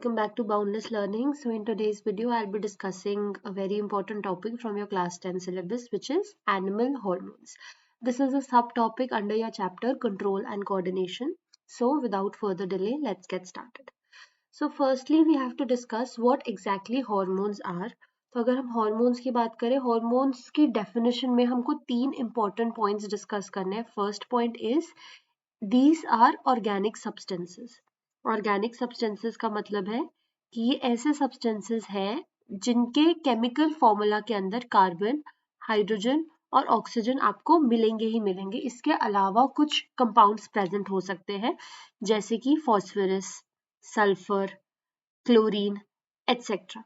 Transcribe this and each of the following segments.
welcome back to Boundless Learning. So in today's video, I'll be discussing a very important topic from your class 10 syllabus, which is animal hormones. This is a subtopic under your chapter Control and Coordination. So without further delay, let's get started. So firstly, we have to discuss what exactly hormones are. तो अगर हम hormones की बात करें, hormones की definition में हमको 3 important points discuss करने हैं. First point is these are organic substances. Organic substances का मतलब है कि ये ऐसे सब्सटेंसेस हैं जिनके केमिकल फॉर्मूला के अंदर कार्बन, हाइड्रोजन और ऑक्सीजन आपको मिलेंगे ही मिलेंगे. इसके अलावा कुछ कंपाउंड्स प्रेजेंट हो सकते हैं जैसे कि phosphorus, sulphur, chlorine etcetera.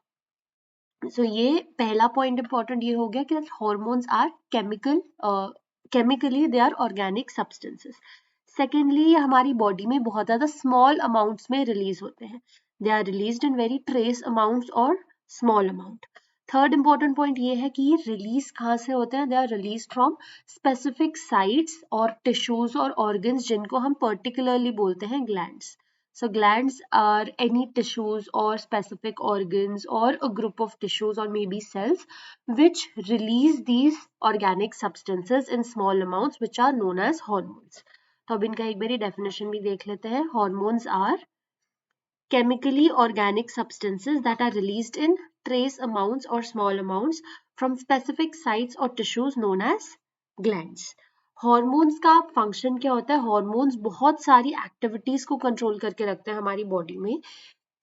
So ये पहला पॉइंट इंपॉर्टेंट ये हो गया कि hormones are chemically they are organic substances. Secondly ये हमारी बॉडी में बहुत ज़्यादा स्मॉल अमाउंट्स में रिलीज होते हैं. They are released in very trace amounts और small amount. Third important point ये है कि ये रिलीज कहाँ से होते हैं. They are release from specific sites और टिश्यूज और ऑर्गन्स जिनको हम पर्टिकुलरली बोलते हैं glands. So glands are any tissues or specific organs or a group of tissues or maybe cells which release these organic substances in small amounts which are known as hormones. तो अब इनका एक बारी definition भी देख लेते हैं. Hormones are chemically organic substances that are released in trace amounts or small amounts from specific sites or tissues known as glands. Hormones का फंक्शन क्या होता है. हॉर्मोन्स बहुत सारी एक्टिविटीज को कंट्रोल करके रखते हैं हमारी बॉडी में.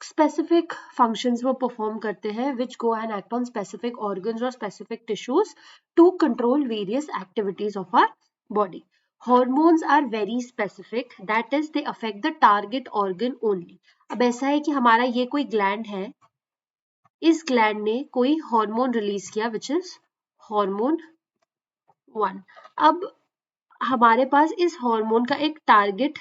स्पेसिफिक फंक्शंस वो परफॉर्म करते हैं which go and act on specific organs और specific tissues to control various activities of our body. Hormones are very specific, that is they affect the target organ only. अब ऐसा है कि हमारा ये कोई ग्लैंड है, इस ग्लैंड ने कोई हार्मोन रिलीज किया विच इज हार्मोन 1. अब हमारे पास इस हार्मोन का एक टारगेट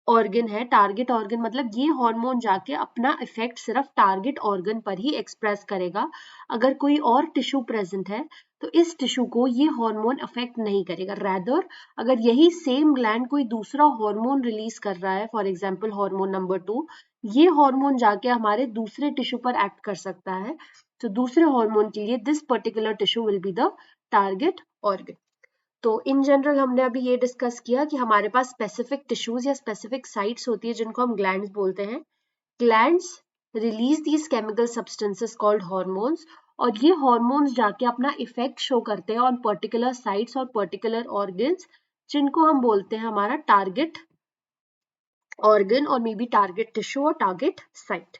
ऑर्गन है. टारगेट ऑर्गन मतलब ये हार्मोन जाके अपना इफेक्ट सिर्फ टारगेट ऑर्गन पर ही एक्सप्रेस करेगा. अगर कोई और टिश्यू प्रेजेंट है तो इस टिश्यू को ये हार्मोन अफेक्ट नहीं करेगा. रैदर अगर यही सेम ग्लैंड कोई दूसरा हार्मोन रिलीज कर रहा है, फॉर एग्जांपल हार्मोन नंबर 2, ये हार्मोन जाके हमारे दूसरे टिश्यू पर एक्ट कर सकता है. तो दूसरे हार्मोन के लिए this particular tissue will be the target organ. तो इन जनरल हमने अभी ये डिस्कस किया कि हमारे पास स्पेसिफिक टिश्यूज या स्पेसिफिक साइट्स होती है जिनको हम ग्लैंड्स बोलते हैं. Glands release these chemical substances called hormones और ये हार्मोन्स जाके अपना इफेक्ट शो करते हैं ऑन पर्टिकुलर साइट्स और पर्टिकुलर ऑर्गन्स जिनको हम बोलते हैं हमारा टारगेट ऑर्गन और मे बी टारगेट टिश्यू और टारगेट साइट.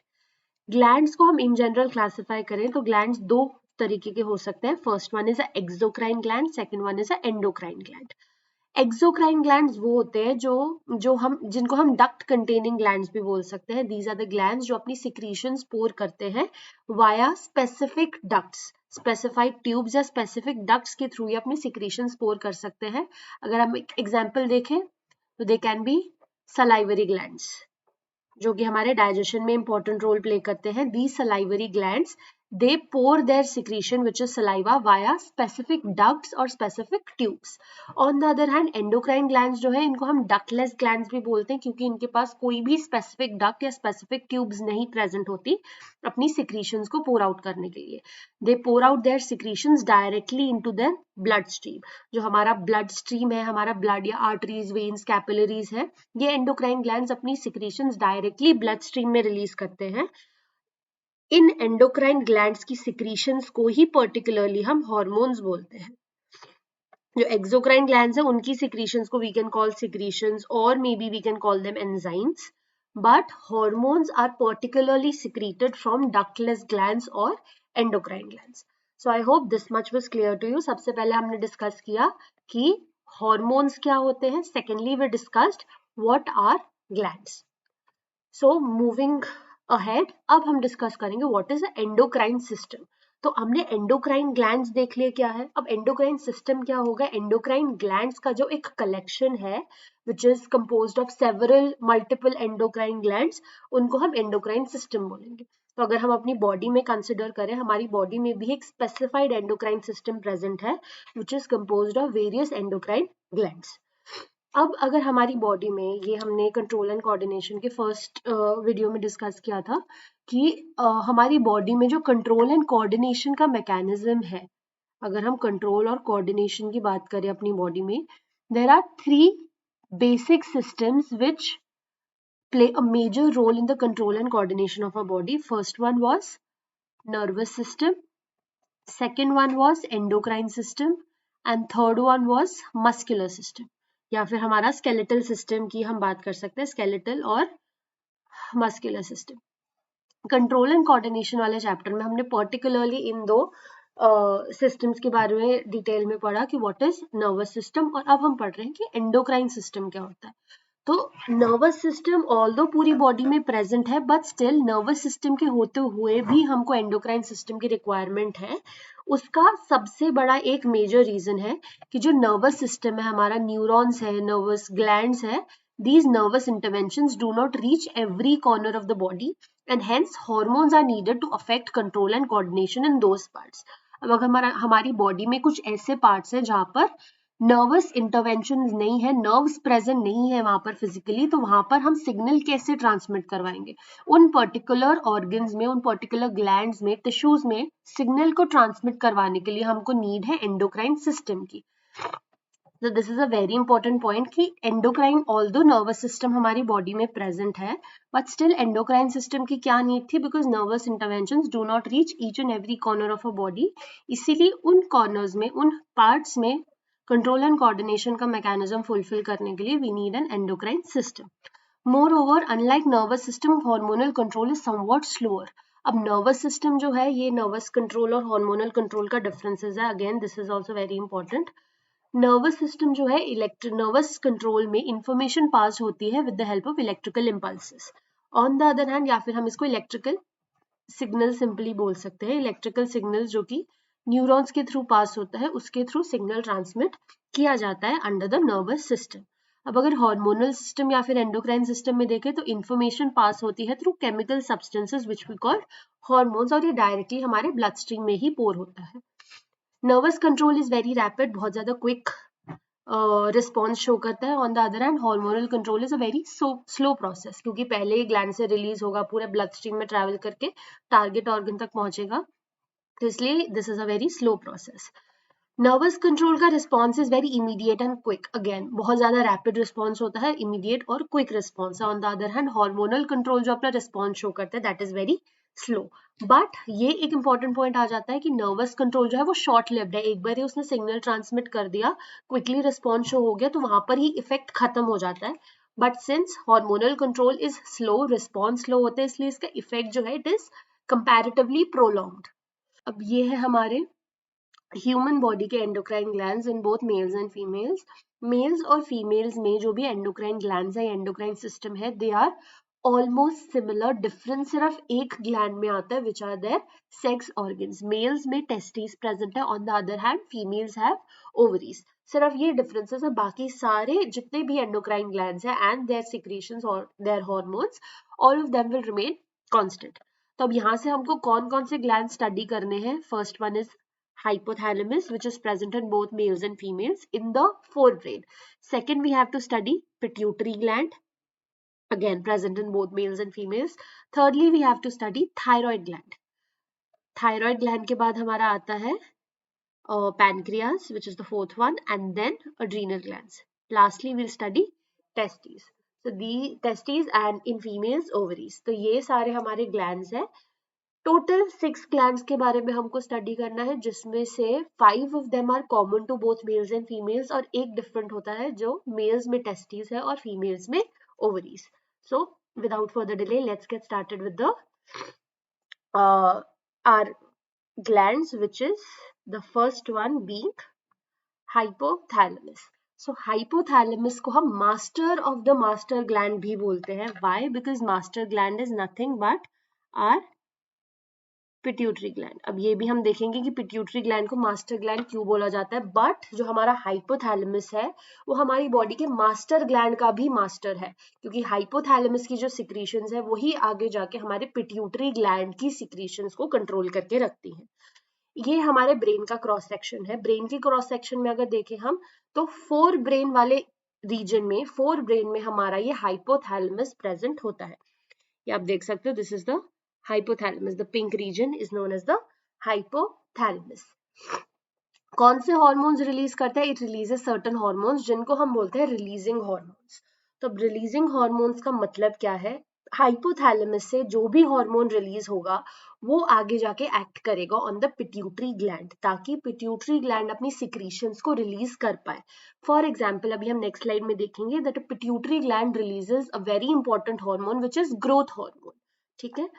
ग्लैंड्स को हम इन जनरल क्लासिफाई करें तो ग्लैंड्स दो तरीके के हो सकते हैं. First one is exocrine gland, second one is endocrine gland. Exocrine glands वो होते हैं जिनको हम डक्ट कंटेनिंग ग्लैंड्स भी बोल सकते हैं. दीज आर द ग्लैंड्स जो अपनी सिक्रीशंस पोर करते हैं via specific ducts. Specified tubes या स्पेसिफिक डक्ट्स के थ्रू ये अपनी सिक्रीशंस पोर कर सकते हैं. अगर हम एक एग्जांपल देखें तो they can be salivary glands जो कि हमारे डाइजेशन में इंपॉर्टेंट रोल प्ले करते हैं. These salivary glands they pour their secretion which is saliva via specific ducts और specific tubes. On the other hand endocrine glands जो है इनको हम ductless glands भी बोलते हैं क्योंकि इनके पास कोई भी specific duct या specific tubes नहीं present होती अपनी secretions को pour out करने के लिए. They pour out their secretions directly into their blood stream. जो हमारा blood stream है, हमारा blood या arteries, veins, capillaries है, ये endocrine glands अपनी secretions directly blood stream में release करते हैं. इन एंडोक्राइन ग्लैंड्स की सिक्रीशंस को ही पर्टिकुलरली हम हार्मोन्स बोलते हैं. जो एक्सोक्राइन ग्लैंड्स हैं उनकी सिक्रीशंस को वी कैन कॉल सिक्रीशंस और may be we can call them enzymes. But hormones are particularly secreted from ductless glands और endocrine glands. So I hope this much was clear to you. सबसे पहले हमने discuss किया कि hormones क्या होते हैं. Secondly we discussed what are glands. So moving ahead अब हम डिस्कस करेंगे व्हाट इज एंडोक्राइन सिस्टम. तो हमने एंडोक्राइन ग्लैंड्स देख लिया क्या है. अब एंडोक्राइन सिस्टम क्या होगा. एंडोक्राइन ग्लैंड्स का जो एक कलेक्शन है which is composed of several multiple endocrine glands, उनको हम एंडोक्राइन सिस्टम बोलेंगे. तो अगर हम अपनी बॉडी में कंसिडर करें, हमारी बॉडी में भी एक स्पेसिफाइड एंडोक्राइन सिस्टम प्रेजेंट है which is composed of various endocrine glands. अब अगर हमारी बॉडी में, ये हमने कंट्रोल एंड कोऑर्डिनेशन के फर्स्ट वीडियो में डिस्कस किया था कि हमारी बॉडी में जो कंट्रोल एंड कोऑर्डिनेशन का मैकेनिज्म है, अगर हम कंट्रोल और कोऑर्डिनेशन की बात करें अपनी बॉडी में, there are 3 basic systems which play a major role in the control and coordination of our body. First one was nervous system, second one was endocrine system, and third one was muscular system. या फिर हमारा skeletal system की हम बात कर सकते हैं, skeletal और muscular system. Control and coordination वाले चैप्टर में हमने पर्टिकुलरली इन दो सिस्टम्स के बारे में डिटेल में पढ़ा कि व्हाट इज नर्वस सिस्टम, और अब हम पढ़ रहे हैं कि एंडोक्राइन सिस्टम क्या होता है. तो नर्वस सिस्टम ऑल्दो पूरी बॉडी में प्रेजेंट है, बट स्टिल नर्वस सिस्टम के होते हुए भी हमको एंडोक्राइन सिस्टम की रिक्वायरमेंट है. उसका सबसे बड़ा एक मेजर रीजन है कि जो नर्वस सिस्टम है हमारा, न्यूरॉन्स है, नर्वस ग्लैंड्स है, these nervous interventions do not reach every corner of the body and hence hormones are needed to affect control and coordination in those parts. अब अगर हमारी बॉडी में कुछ ऐसे पार्ट्स हैं जहाँ पर नर्वस इंटरवेंशन नहीं है, नर्व्स प्रेजेंट नहीं है वहां पर फिजिकली, तो वहां पर हम सिग्नल कैसे ट्रांसमिट करवाएंगे? उन पर्टिकुलर ऑर्गन्स में, उन पर्टिकुलर ग्लैंड्स में, टिश्यूज में सिग्नल को ट्रांसमिट करवाने के लिए हमको नीड है एंडोक्राइन सिस्टम की. So this is a very important point कि endocrine, although nervous system हमारी body में present है, but still endocrine system की क्या need थी? Because nervous interventions do not reach each and every corner of a body. इसीलिए उन corners में, उन parts में control and coordination का mechanism fulfill करने के लिए we need an endocrine system. Moreover, unlike nervous system, hormonal control is somewhat slower. अब nervous system जो है, ये nervous control और hormonal control का differences है. Again, this is also very important. Nervous system जो है, नर्वस कंट्रोल में इंफॉर्मेशन पास होती है with the help of electrical impulses. On the other hand, या फिर हम इसको इलेक्ट्रिकल सिग्नल सिंपली बोल सकते हैं, इलेक्ट्रिकल सिग्नल जो कि न्यूरॉन्स के थ्रू पास होता है, उसके थ्रू सिग्नल ट्रांसमिट किया जाता है अंडर द नर्वस सिस्टम. अब अगर हार्मोनल सिस्टम या फिर एंडोक्राइन सिस्टम में देखें तो इंफॉर्मेशन पास होती है through chemical substances which we call hormones, और ये डायरेक्टली हमारे ब्लड स्ट्रीम में ही पोर होता है. Nervous control is very rapid, बहुत ज्यादा क्विक रिस्पॉन्स शो करता है. On the other hand hormonal control is a very slow process, क्योंकि पहले ही ग्लैंड से रिलीज होगा, पूरे ब्लड स्ट्रीम में ट्रैवल करके टारगेट ऑर्गन तक पहुंचेगा, तो इसलिए this is a very slow process. Nervous control का response is very immediate and quick. Again बहुत ज्यादा रैपिड रिस्पॉन्स होता है, इमीडिएट और quick response. On the other hand hormonal control जो अपना रिस्पॉन्स शो करता है, that is very slow. But ये एक इंपॉर्टेंट पॉइंट आ जाता है कि नर्वस कंट्रोल जो है वो शॉर्ट लिव्ड है. एक बार ही उसने सिग्नल ट्रांसमिट कर दिया, क्विकली रिस्पॉन्स शो हो गया, तो वहां पर ही इफेक्ट खत्म हो जाता है. But since hormonal control is slow, response slow होते हैं, इसलिए इसका इफेक्ट जो है इट इज कंपैरेटिवली प्रोलॉन्ग्ड. अब ये है हमारे ह्यूमन बॉडी के endocrine glands in both males and females. Males और फीमेल्स में जो भी एंडोक्राइन ग्लैंड्स है, एंडोक्राइन सिस्टम है, they are almost similar. Difference सिर्फ एक ग्लैंड में आता है, which are their sex organs. Males में टेस्टिस प्रेजेंट है, on the other hand females have ovaries. सिर्फ ये डिफरेंसेस है, बाकी सारे जितने भी एंडोक्राइन ग्लैंड्स है एंड देयर सिक्रीशंस और there hormones, all of them will remain constant. तो अब यहाँ से हमको कौन कौन से ग्लैंड स्टडी करने हैं? First one is hypothalamus, which is present in both males and females in the forebrain. Second, we have to study pituitary gland, again present in both males and females. Thirdly, we have to study thyroid gland. Thyroid gland के बाद हमारा आता है pancreas, which is the fourth one, and then adrenal glands. Lastly, we'll study testes. So the testes and in females ovaries. तो ये सारे हमारे glands हैं. टोटल 6 ग्लैंड्स के बारे में हमको स्टडी करना है, जिसमें से 5 of them are common to both males and females, और एक डिफरेंट होता है जो मेल्स में टेस्टिस है और फीमेल्स में ovaries. So without further delay, let's get started with the our glands, which is the first one being hypothalamus. So hypothalamus को हम master of the master gland भी बोलते हैं. Why? Because master gland is nothing but our pituitary gland. अब ये भी हम देखेंगे कि पिट्यूटरी ग्लैंड को मास्टर ग्लैंड क्यों बोला जाता है. बट जो हमारा हाइपोथैलेमस है वो हमारी बॉडी के मास्टर ग्लैंड का भी मास्टर है, क्योंकि हाइपोथैलेमस की जो सिक्रीशंस है वही आगे जाके हमारे पिट्यूटरी ग्लैंड की सिक्रीशंस को कंट्रोल करके रखती हैं. ये हमारे ब्रेन का क्रॉस सेक्शन है. ब्रेन के क्रॉस सेक्शन में अगर देखें हम तो 4 ब्रेन वाले रीजन में, फोर ब्रेन में हमारा ये हाइपोथैलेमस प्रेजेंट होता है। ये आप देख सकते हो, this is the hypothalamus, the pink region is known as the hypothalamus. कौन से हार्मोन्स रिलीज करता है? इट रिलीजेस सर्टेन हार्मोन्स जिनको हम बोलते हैं रिलीजिंग हार्मोन्स। तो रिलीजिंग हार्मोन्स का मतलब क्या है? हाइपोथैलेमस से जो भी हार्मोन रिलीज होगा वो आगे जाके एक्ट करेगा ऑन द पिट्यूटरी ग्लैंड, ताकि पिट्यूटरी ग्लैंड अपनी सिक्रीशंस को रिलीज कर पाए। फॉर एग्जाम्पल, अभी हम नेक्स्ट स्लाइड में देखेंगे that pituitary gland releases a very important hormone which is growth hormone. ठीक है,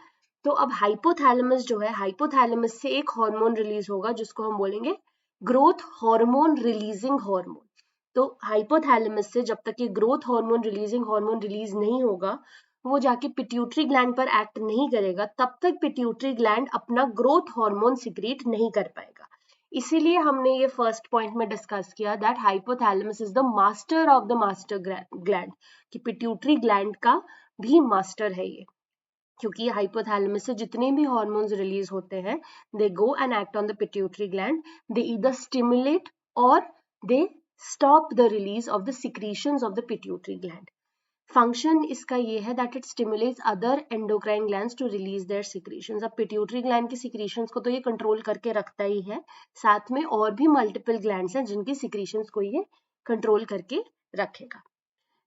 तो अब हाइपोथैलेमस जो है, हाइपोथैलेमस से एक हार्मोन रिलीज होगा जिसको हम बोलेंगे ग्रोथ हार्मोन रिलीजिंग हार्मोन। तो हाइपोथैलेमस से जब तक ये growth hormone releasing hormone release नहीं होगा, वो जाके पिट्यूटरी ग्लैंड पर एक्ट नहीं करेगा, तब तक पिट्यूटरी ग्लैंड अपना ग्रोथ हार्मोन सिक्रीट नहीं कर पाएगा। इसीलिए हमने ये फर्स्ट पॉइंट में डिस्कस किया that hypothalamus is the master of the master gland, कि पिट्यूटरी ग्लैंड का भी मास्टर है ये, क्योंकि हाइपोथैलेमस से जितने भी हार्मोन्स रिलीज होते हैं they go and act on the pituitary gland, they either stimulate और they stop the release of the secretions of the pituitary gland. Function इसका ये है that it stimulates other endocrine glands to release their secretions. अब pituitary gland की secretions को तो ये control करके रखता ही है, साथ में और भी मल्टीपल ग्लैंड्स हैं जिनकी सिक्रीशंस को ये कंट्रोल करके रखेगा।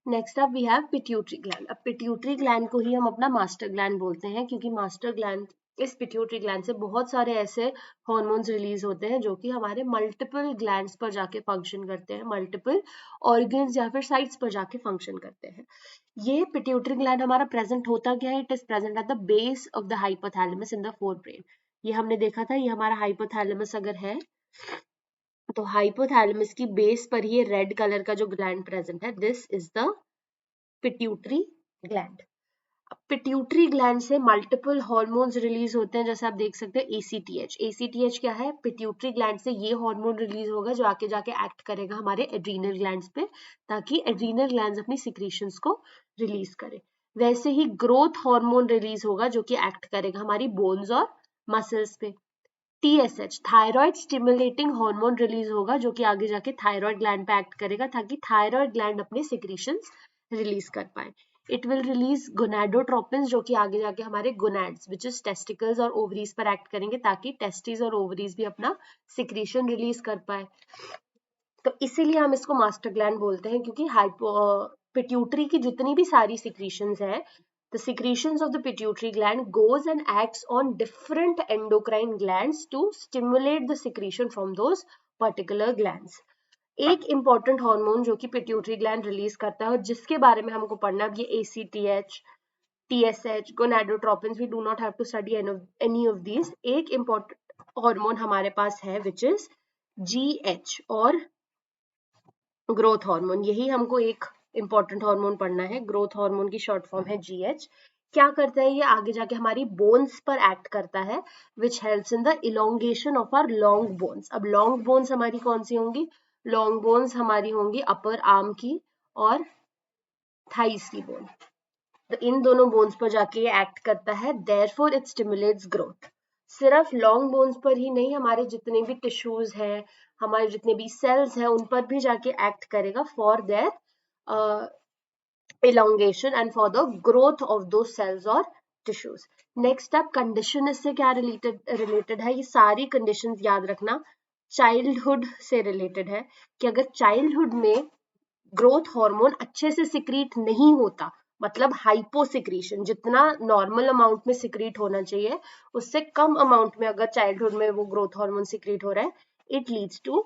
Next up we have pituitary gland. अब पिट्यूटरी ग्लैंड को ही हम अपना मास्टर ग्लैंड बोलते हैं, क्योंकि मास्टर ग्लैंड, इस पिट्यूटरी ग्लैंड से बहुत सारे ऐसे हार्मोन्स रिलीज होते हैं जो कि हमारे मल्टीपल ग्लैंड्स पर जाके फंक्शन करते हैं, मल्टीपल ऑर्गन्स या फिर साइट्स पर जाके फंक्शन करते हैं। ये पिट्यूटरी ग्लैंड हमारा प्रेजेंट होता क्या है? It is present at the base of the hypothalamus in the fore brain. ये हमने देखा था, ये हमारा हाइपोथैलेमस अगर है तो हाइपोथैलेमस की बेस पर ये रेड कलर का जो ग्लैंड प्रेजेंट है, this is the pituitary gland. Pituitary gland से मल्टीपल हार्मोन्स रिलीज होते हैं, जैसे आप देख सकते हैं एसीटीएच। एसीटीएच क्या है? पिट्यूटरी ग्लैंड से ये हार्मोन रिलीज होगा जो आके जाके एक्ट करेगा हमारे एड्रीनल ग्लैंड्स पे, ताकि एड्रीनल ग्लैंड्स अपनी सिक्रीशंस को रिलीज करे। वैसे ही ग्रोथ हार्मोन रिलीज होगा जो कि एक्ट करेगा हमारी बोन्स और मसल्स पे। TSH, thyroid stimulating hormone release होगा जो कि आगे जाके थायराइड ग्लैंड पे एक्ट करेगा, ताकि थायराइड ग्लैंड अपने सिक्रीशंस रिलीज कर पाए। इट विल रिलीज गोनाडोट्रोपिन्स जो कि आगे जाके हमारे गोनाड्स विच इज टेस्टिकल्स और ओवरीज पर एक्ट करेंगे, ताकि टेस्टिस और ओवरीज भी अपना सिक्रीशन रिलीज कर पाए। तो इसीलिए हम इसको मास्टर ग्लैंड बोलते हैं, क्योंकि पिट्यूटरी की जितनी भी सारी सिक्रीशंस है, the secretions of the pituitary gland goes and acts on different endocrine glands to stimulate the secretion from those particular glands. एक important hormone जो कि पिट्यूटरी ग्लैंड रिलीज करता है और जिसके बारे में हमको पढ़ना है, ये ACTH, TSH, gonadotropins, we do not have to study any of these. एक important hormone हमारे पास है which is GH और ग्रोथ हार्मोन। यही हमको एक इंपॉर्टेंट हार्मोन पढ़ना है। ग्रोथ हार्मोन की शॉर्ट फॉर्म है GH। क्या करता है ये? आगे जाके हमारी बोन्स पर एक्ट करता है which helps in the elongation of our long bones. अब लॉन्ग बोन्स हमारी कौन सी होंगी? लॉन्ग बोन्स हमारी होंगी अपर आर्म की और थाइस की बोन। तो इन दोनों बोन्स पर जाके ये एक्ट करता है, देयरफॉर इट स्टिमुलेट्स ग्रोथ। सिर्फ लॉन्ग बोन्स पर ही नहीं, हमारे जितने भी टिश्यूज हैं, हमारे जितने भी सेल्स हैं, उन पर भी जाके एक्ट करेगा for their elongation and for the growth of those cells or tissues. Next up condition, इससे क्या रिलेटेड है? ये सारी कंडीशंस याद रखना चाइल्डहुड से रिलेटेड है, कि अगर चाइल्डहुड में ग्रोथ हार्मोन अच्छे से सिक्रीट नहीं होता, मतलब हाइपोसिक्रीशन, जितना नॉर्मल अमाउंट में सिक्रीट होना चाहिए उससे कम अमाउंट में अगर चाइल्डहुड में वो ग्रोथ हार्मोन सिक्रीट हो रहा है, it leads to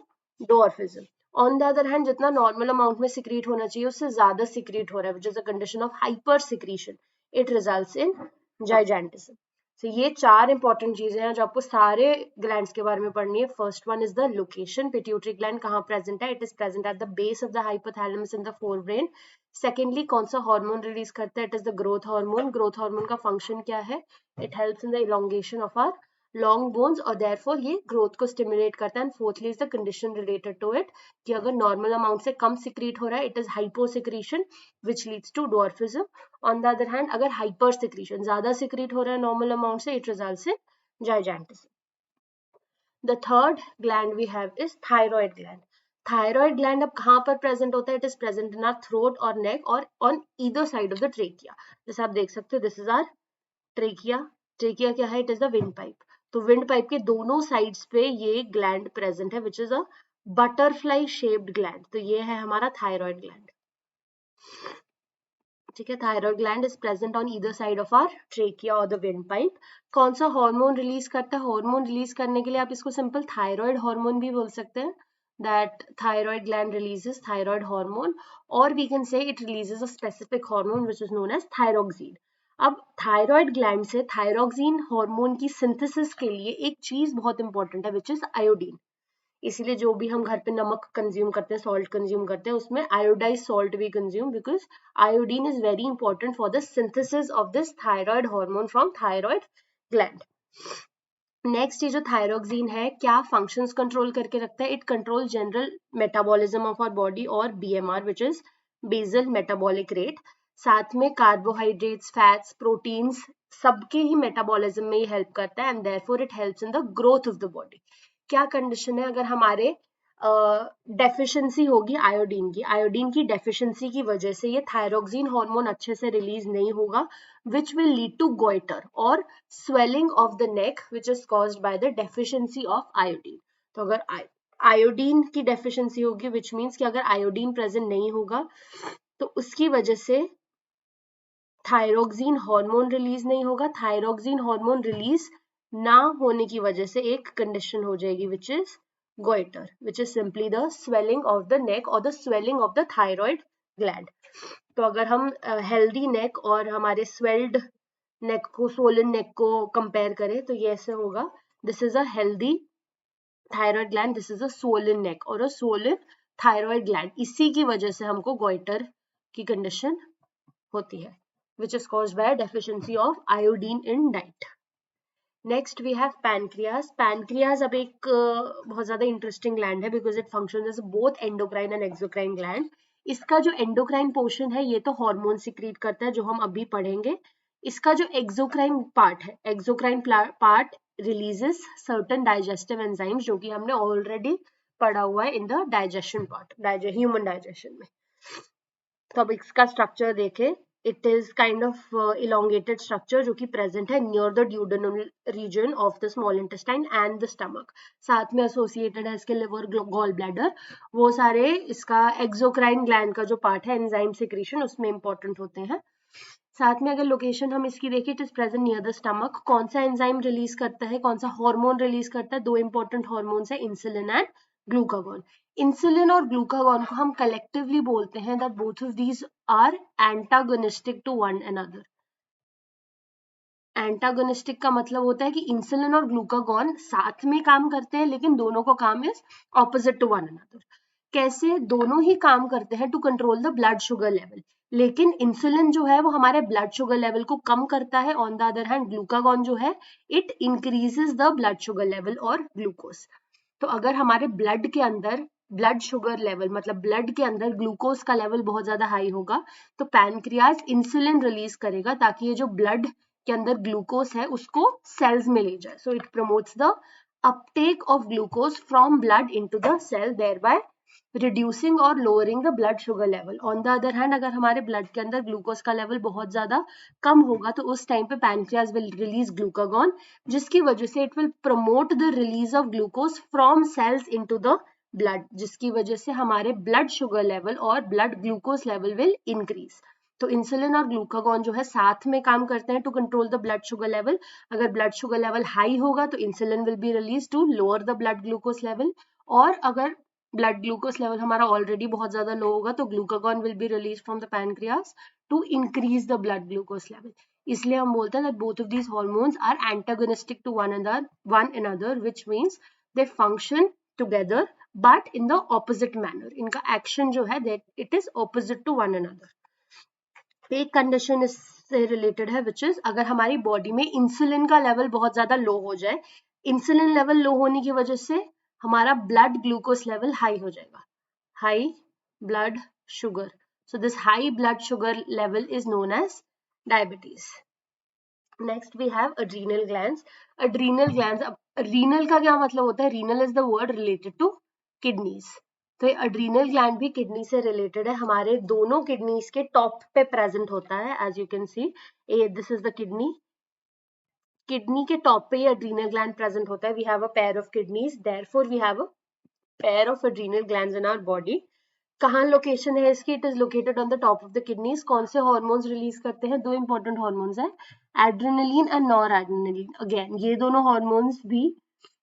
dwarfism. On the other hand, जितना नॉर्मल अमाउंट में सिक्रीट होना चाहिए उससे ज्यादा सिक्रीट हो रहा है, which is a condition of hyper secretion, it results in gigantism. तो ये चार इंपॉर्टेंट चीजें हैं जो आपको सारे ग्लैंड्स के बारे में पढ़नी है। First one is the location, pituitary gland कहाँ प्रेजेंट है? It is present at the base of the hypothalamus in the forebrain. Secondly, कौन सा हार्मोन रिलीज करता है? It is the growth hormone. Growth hormone का function क्या है? It helps in the elongation of our long bones और therefore ये growth को स्टिमुलेट करता है। And fourthly is the condition related to it, कि अगर नॉर्मल अमाउंट से कम सिक्रीट हो रहा है, it is hyposecretion which leads to dwarfism. On the other hand, अगर हाइपर सिक्रीशन, ज्यादा सिक्रीट हो रहा है नॉर्मल अमाउंट से, it results in gigantism. The third gland we have is thyroid gland. Thyroid gland अब कहाँ पर प्रेजेंट होता है? It is present in our throat और नेक और on either side of the trachea. जैसे आप देख सकते हो, this is our trachea. Trachea क्या है? It is the windpipe. तो विंड पाइप के दोनों साइड्स पे ये ग्लैंड प्रेजेंट है which is a butterfly shaped gland. तो ये है हमारा थायराइड ग्लैंड। ठीक है, thyroid gland is present on either side of our trachea और द विंड पाइप। कौन सा हार्मोन रिलीज करता है? हार्मोन रिलीज करने के लिए आप इसको सिंपल थायराइड हार्मोन भी बोल सकते हैं, that thyroid gland releases thyroid hormone, और we can say it releases a specific hormone which is known as thyroxine. अब थायराइड ग्लैंड से थायरोक्सिन हार्मोन की सिंथेसिस के लिए एक चीज बहुत इंपॉर्टेंट है विच इज आयोडीन। इसीलिए जो भी हम घर पे नमक कंज्यूम करते हैं, सॉल्ट कंज्यूम करते हैं, उसमें आयोडाइज सॉल्ट भी consume, because iodine is very important for the synthesis of this thyroid hormone from thyroid gland. Next, ये जो थायरोक्सिन है क्या फंक्शंस कंट्रोल करके रखता है? It control general metabolism of our body और BMR which is basal metabolic rate. साथ में कार्बोहाइड्रेट्स, फैट्स, प्रोटीन्स सबके ही मेटाबॉलिज्म में ये हेल्प करता है, and therefore it helps in the growth of the body. क्या कंडीशन है? अगर हमारे डेफिशिएंसी होगी आयोडीन की डेफिशिएंसी की वजह से ये थायरोक्सिन हार्मोन अच्छे से रिलीज नहीं होगा, which will lead to goitre और swelling of the neck which is caused by the deficiency of iodine। तो अगर आयोडीन की डेफिशिएंसी होगी विच मीन्स कि अगर आयोडीन प्रेजेंट नहीं होगा तो उसकी वजह से थायरोक्सिन हार्मोन रिलीज नहीं होगा। थायरोक्सिन हार्मोन रिलीज ना होने की वजह से एक कंडीशन हो जाएगी which is goitre, which is simply the swelling of the neck और the swelling of the thyroid gland. तो अगर हम हेल्दी नेक और हमारे स्वेल्ड नेक को, सोलन नेक को कंपेयर करें तो ये ऐसे होगा, this is a healthy thyroid gland, this is a swollen neck और अ सोलन थायराइड ग्लैंड। इसी की वजह से हमको गोइटर की कंडीशन होती है which is caused by a deficiency of iodine in diet। Next we have pancreas. Pancreas अब एक बहुत ज्यादा इंटरेस्टिंग ग्लैंड है because it function as both endocrine and exocrine gland. इसका जो एंडोक्राइन पोर्शन है ये तो हार्मोन सिक्रीट करता है जो हम अभी पढ़ेंगे। इसका जो एक्सोक्राइन पार्ट है, exocrine part releases certain digestive enzymes जो कि हमने ऑलरेडी पढ़ा हुआ है in the digestion part, human digestion में। तो अब इसका स्ट्रक्चर देखें, it is kind of elongated structure जो कि प्रेजेंट है near the duodenal region of the small intestine and the stomach. साथ में एसोसिएटेड है इसके लिवर, गॉल ब्लैडर, वो सारे इसका एक्सोक्राइन ग्लैंड का जो पार्ट है एंजाइम सिक्रीशन उसमें इंपॉर्टेंट होते हैं। साथ में अगर लोकेशन हम इसकी देखें, it is present near the stomach. कौन सा एंजाइम रिलीज करता है, कौन सा हार्मोन रिलीज करता है? दो इंपॉर्टेंट हार्मोन्स है, इंसुलिन एंड ग्लूकागॉन। इंसुलिन और ग्लूकागॉन को हम कलेक्टिवली बोलते हैं that both of these are antagonistic to one another. Antagonistic का मतलब होता है कि इंसुलिन और ग्लूकागॉन साथ में काम करते हैं लेकिन दोनों को काम is opposite to one another. कैसे? दोनों ही काम करते हैं to control the blood sugar level, लेकिन इंसुलिन जो है वो हमारे ब्लड शुगर लेवल को कम करता है, on the other hand glucagon जो है it increases the blood sugar level और ग्लूकोज। तो अगर हमारे ब्लड के अंदर ब्लड शुगर लेवल मतलब ब्लड के अंदर ग्लूकोज का लेवल बहुत ज्यादा हाई होगा तो पैनक्रियाज इंसुलिन रिलीज करेगा ताकि ये जो ब्लड के अंदर ग्लूकोज है उसको सेल्स में ले जाए। So it promotes the uptake of glucose from blood into the cell, thereby reducing और lowering the blood sugar level. On the other hand अगर हमारे ब्लड के अंदर ग्लूकोज का लेवल बहुत ज्यादा कम होगा तो उस टाइम पे पैनक्रियाज विल रिलीज ग्लूकागॉन, जिसकी वजह से it will promote the release of glucose from cells into the blood, जिसकी वजह से हमारे ब्लड शुगर लेवल और blood glucose level will increase. तो इंसुलिन और ग्लूकागॉन जो है साथ में काम करते हैं to control the blood sugar level. अगर ब्लड शुगर लेवल हाई होगा तो insulin will be release to lower the blood glucose level, और अगर ब्लड ग्लूकोज लेवल हमारा ऑलरेडी बहुत ज्यादा लो होगा तो glucagon will be release from the pancreas to increase the blood glucose level. इसलिए हम बोलते हैं that both of these hormones are antagonistic to one another which means they function together but in the opposite manner। इनका action जो है that it is opposite to one another। एक condition इससे related है विच इज अगर हमारी body में insulin का लेवल बहुत ज्यादा लो हो जाए, इंसुलिन लेवल लो होने की वजह से हमारा ब्लड ग्लूकोज लेवल हाई हो जाएगा, high blood sugar. So this high blood sugar level is known as diabetes. Next we have adrenal glands। adrenal glands, अब renal का क्या मतलब होता है? renal is the word related to kidneys. तो adrenal gland भी किडनी से related है, हमारे दोनों किडनीज के टॉप पे प्रेजेंट होता है, as you can see this is the kidney के टॉप पे ये एड्रीनल ग्लैंड प्रेजेंट होता है. We have a pair of kidneys, therefore we have a pair of adrenal glands in our body. कहाँ location है इसकी? It is located on the top of the kidneys. कौन से hormones release करते हैं? दो इंपॉर्टेंट हार्मोन्स है, adrenaline and noradrenaline. Again ये दोनों हार्मोन्स भी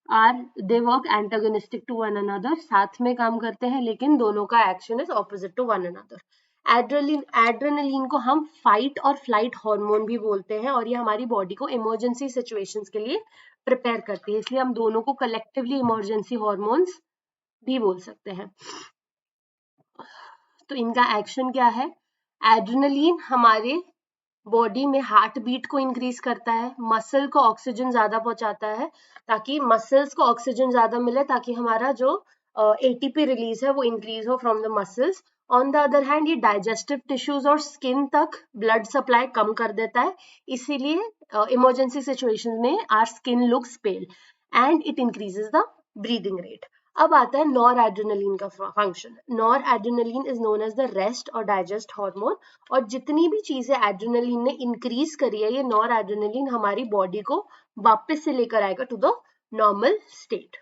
दे work antagonistic to one another, साथ में काम करते हैं लेकिन दोनों का action is opposite to one another. Adrenaline को हम फाइट और फ्लाइट हार्मोन भी बोलते हैं और ये हमारी बॉडी को इमरजेंसी सिचुएशंस के लिए प्रिपेयर करती है, इसलिए हम दोनों को कलेक्टिवली इमरजेंसी हार्मोन्स भी बोल सकते हैं. तो इनका एक्शन क्या है? एड्रेनलिन हमारे बॉडी में हार्ट बीट को इंक्रीज करता है, मसल को ऑक्सीजन ज्यादा पहुंचाता है ताकि मसल्स को ऑक्सीजन ज्यादा मिले, ताकि हमारा जो एटीपी रिलीज है वो इंक्रीज हो from the muscles. On the other hand ये डाइजेस्टिव टिश्यूज और स्किन तक ब्लड सप्लाई कम कर देता है, इसीलिए इमरजेंसी सिचुएशंस में our skin looks pale and it increases the breathing rate. अब आता है नॉर एड्रेनलिन का function. Noradrenaline is known as the rest और डाइजेस्ट हार्मोन, और जितनी भी चीजें एड्रेनलिन ने इंक्रीज करी है, ये नॉर एड्रेनलिन हमारी बॉडी को वापस से लेकर आएगा to the normal state.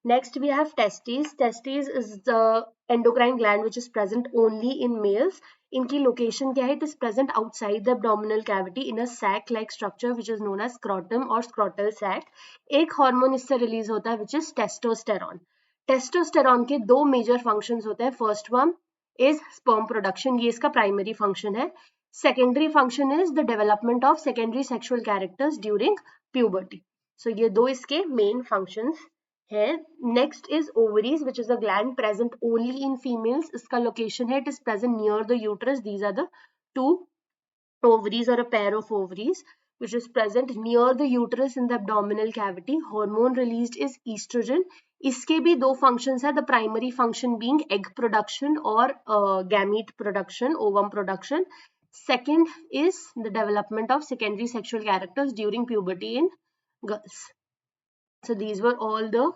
Next we have testes. Testes is the endocrine gland which is present only in males. इनकी location क्या है? It is present outside the abdominal cavity in a sac-like structure which is known as scrotum or scrotal sac. एक hormone इससे release होता है which is testosterone. Testosterone के दो major functions होते हैं. First one is sperm production, ये इसका प्राइमरी फंक्शन है. Secondary function is the development of secondary sexual characters during puberty. So ये दो इसके मेन फंक्शंस है. Next is ovaries which is a gland present only in females. इसका location है, it is present near the uterus. These are the two ovaries or a pair of ovaries which is present near the uterus in the abdominal cavity. Hormone released is estrogen. इसके भी दो functions है, the primary function being egg production or gamete production, ovum production. Second is the development of secondary sexual characters during puberty in girls. So these were all the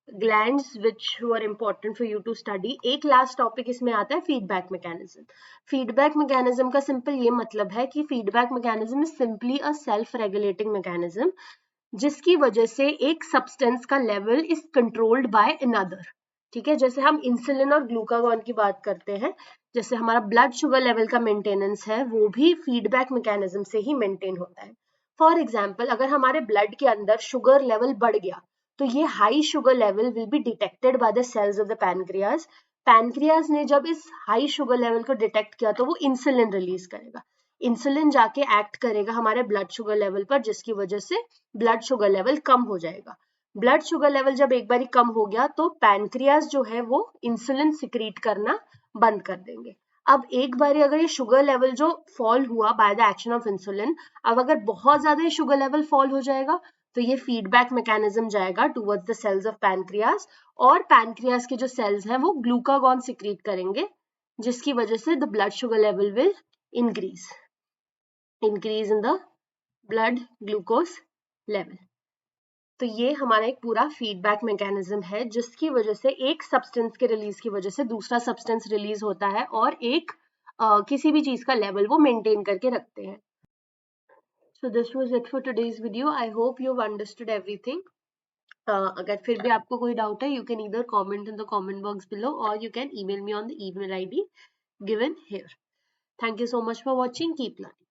glands which were important for you to study. एक last topic इसमें आता है feedback mechanism. Feedback mechanism का simple ये मतलब है कि feedback mechanism is simply a self-regulating mechanism जिसकी वजह से एक substance का level is controlled by another. ठीक है, जैसे हम इंसुलिन और ग्लूकागॉन की बात करते हैं, जैसे हमारा ब्लड शुगर लेवल का मेंटेनेंस है वो भी फीडबैक मैकेनिज्म से ही मेंटेन होता है. फॉर एग्जाम्पल, अगर हमारे ब्लड के अंदर शुगर लेवल बढ़ गया तो ये high sugar level will be detected by the cells of the pancreas. Pancreas ने जब इस हाई शुगर लेवल को डिटेक्ट किया तो वो इंसुलिन रिलीज करेगा. इंसुलिन जाके एक्ट करेगा हमारे ब्लड शुगर लेवल पर, जिसकी वजह से ब्लड शुगर लेवल कम हो जाएगा. ब्लड शुगर लेवल जब एक बार कम हो गया तो पैनक्रियाज जो है वो इंसुलिन सिक्रीट करना बंद कर देंगे. अब एक बार अगर ये शुगर लेवल जो फॉल हुआ by the action of insulin, अब अगर बहुत ज्यादा ये शुगर लेवल फॉल हो जाएगा तो ये फीडबैक मैकेनिज्म जाएगा towards the cells of pancreas, और पैनक्रियाज के जो सेल्स हैं वो ग्लूकागॉन सिक्रीट करेंगे, जिसकी वजह से the blood sugar level will increase in the blood glucose level. तो ये हमारा एक पूरा फीडबैक मैकेनिज्म है जिसकी वजह से एक सब्सटेंस के रिलीज की वजह से दूसरा सब्सटेंस रिलीज होता है और एक किसी भी चीज का लेवल वो मेंटेन करके रखते हैं. So this was it for today's video. I hope you've understood everything. अगर फिर भी आपको कोई डाउट है, you can either comment in the comment box below or you can email me on the email ID given here. Thank you so much for watching. Keep learning.